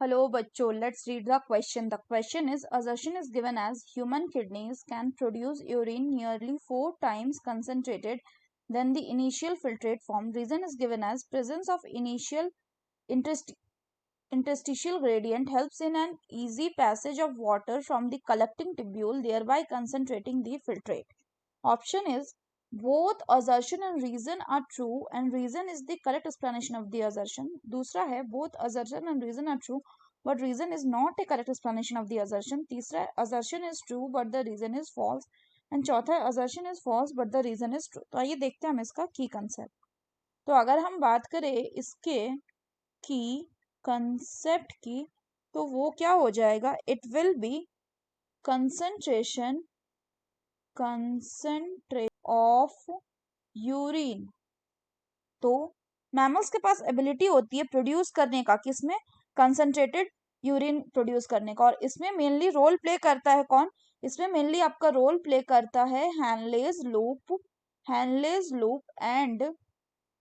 Hello, bachcho. Let's read the question. The question is: assertion is given as human kidneys can produce urine nearly 4 times concentrated than the initial filtrate form. Reason is given as presence of initial interstitial gradient helps in an easy passage of water from the collecting tubule, thereby concentrating the filtrate. Option is both assertion and reason are true and reason is the correct explanation of the assertion. दूसरा है both assertion and reason are true but reason is not a correct explanation of the assertion. तीसरा assertion is true but the reason is false and चौथा है assertion is false but the reason is true. तो आइए देखते हैं हम इसका की कंसेप्ट. तो अगर हम बात करें इसके की कंसेप्ट की तो वो क्या हो जाएगा, it will be concentration of urine. तो मैमल्स के पास एबिलिटी होती है प्रोड्यूस करने का, किसमें, कंसंट्रेटेड यूरिन प्रोड्यूस करने का. और इसमें मेनली रोल प्ले करता है कौन, इसमें मेनली आपका रोल प्ले करता है हैनलेज लूप एंड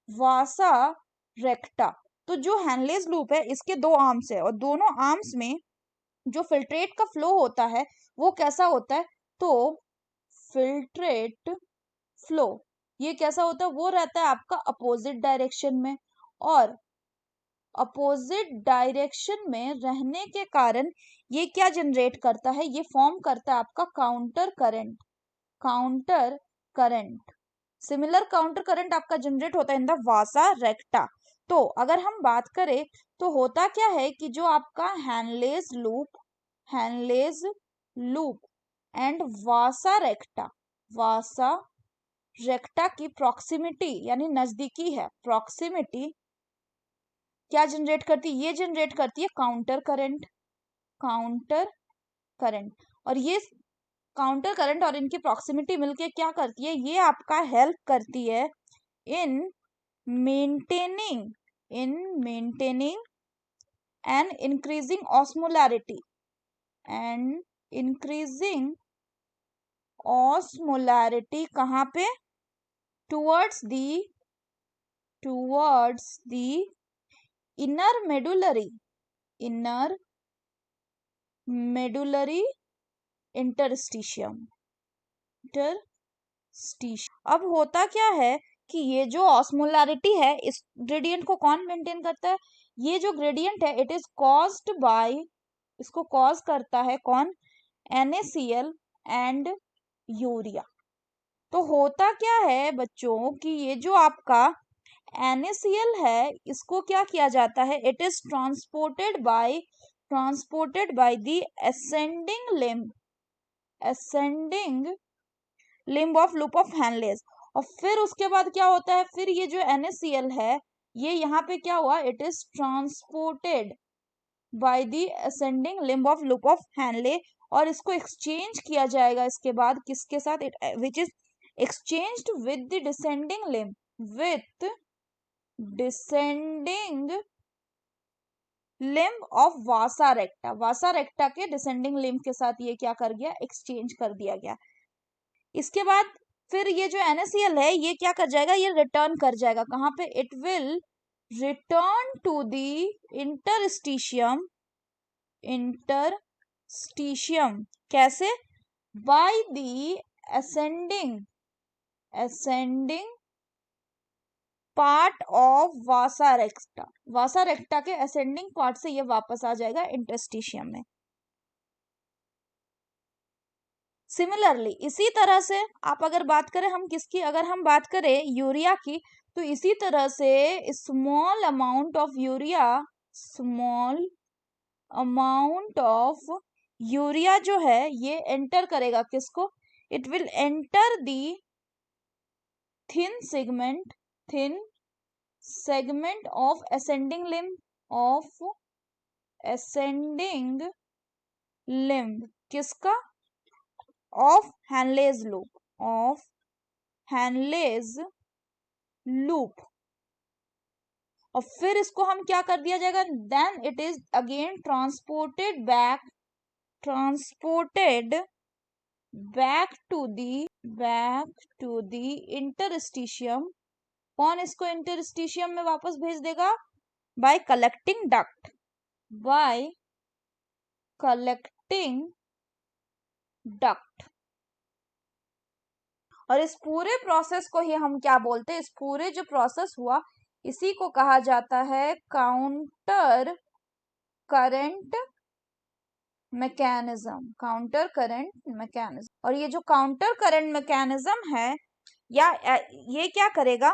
वासा रेक्टा. तो जो हैनलेज लूप है इसके 2 आर्म्स है और दोनों आर्म्स में जो फिल्ट्रेट का फ्लो होता है वो कैसा होता है, तो फिल्ट्रेट फ्लो ये कैसा होता है, वो रहता है आपका अपोजिट डायरेक्शन में. और अपोजिट डायरेक्शन में रहने के कारण ये क्या जनरेट करता है, ये फॉर्म करता है आपका counter current. Similar counter current आपका जनरेट होता है इन द वासा रेक्टा. तो अगर हम बात करें तो होता क्या है कि जो आपका हैनलेज लूप एंड वासा रेक्टा की प्रॉक्सिमिटी यानी नजदीकी है, प्रॉक्सिमिटी क्या जनरेट करती है, ये जनरेट करती है काउंटर करंट. और ये काउंटर करंट और इनकी प्रॉक्सिमिटी मिलके क्या करती है, ये आपका हेल्प करती है in maintaining and increasing osmolarity कहाँ पे, towards the inner medullary interstitium. अब होता क्या है कि ये जो ऑस्मोलैरिटी है इस ग्रेडियंट को कौन मेंटेन करता है, ये जो ग्रेडियंट है इट इज कॉज्ड बाय, इसको कॉज करता है कौन, NaCl एंड यूरिया. तो होता क्या है बच्चों कि ये जो आपका NaCl है इसको क्या किया जाता है, it is transported by the ascending limb of loop of Henle's. और फिर उसके बाद क्या होता है, फिर ये जो NaCl है ये यहाँ पे क्या हुआ, it is transported by the ascending limb of loop of Henle और इसको एक्सचेंज किया जाएगा इसके बाद किसके साथ, which is exchanged with the descending limb of vasa recta के डिसेंडिंग लिम्ब के साथ ये क्या कर गया, एक्सचेंज कर दिया गया. इसके बाद फिर ये जो NaCl है ये क्या कर जाएगा, ये रिटर्न कर जाएगा कहाँ पे, it will return to the interstitium. कैसे, by the ascending part of vasa recta के असेंडिंग पार्ट से ये वापस आ जाएगा इंटरस्टिशियम में. सिमिलरली इसी तरह से आप अगर बात करें हम किसकी, अगर हम बात करें यूरिया की तो इसी तरह से स्मॉल अमाउंट ऑफ यूरिया जो है ये एंटर करेगा किसको, it will enter the thin segment of ascending limb किसका, ऑफ हैनलेज लूप. और फिर इसको हम क्या कर दिया जाएगा, then it is again transported back to the interstitium. कौन इसको इंटरस्टिशियम में वापस भेज देगा, by collecting duct. by collecting duct। और इस पूरे प्रोसेस को ही हम क्या बोलते हैं, इस पूरे जो प्रोसेस हुआ इसी को कहा जाता है counter current mechanism. Counter current mechanism. और ये जो काउंटर करंट मैकेनिज्म है या ये क्या करेगा,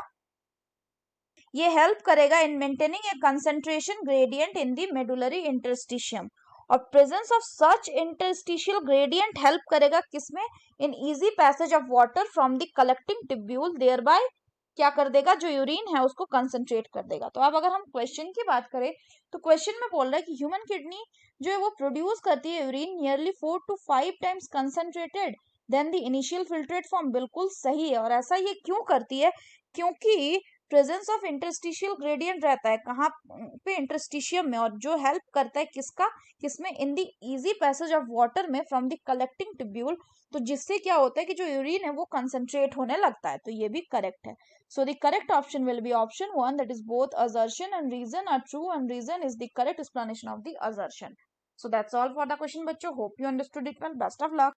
ये हेल्प करेगा in maintaining a concentration gradient in the medullary interstitium. और presence of such interstitial gradient help करेगा किसमें, in easy passage of water from the collecting tubule, there क्या कर देगा, जो यूरिन है उसको कंसंट्रेट कर देगा। तो अब अगर हम क्वेश्चन की बात करें तो क्वेश्चन में बोल रहा है कि ह्यूमन किडनी जो है वो प्रोड्यूस करती है urine nearly 4 to 5 times concentrated than the initial filtrate form. बिल्कुल सही है। और ऐसा ये क्यों करती है, क्योंकि प्रेजेंस ऑफ इंटरस्टिशियल ग्रेडियंट रहता है कहाँ पे, इंटरस्टिशियम में, और जो हेल्प करता है किसका, किसमें, इन दी इजी पैसेज ऑफ वाटर में फ्रॉम द कलेक्टिंग टिब्यूल। तो जिससे क्या होता है कि जो यूरिन है वो कंसंट्रेट होने लगता है। तो ये भी करेक्ट है। So the correct option will be option 1, that is both assertion and reason are true and reason is the correct explanation of the assertion. So that's all for the question बच्चों। Hope you understood it well. Best of luck.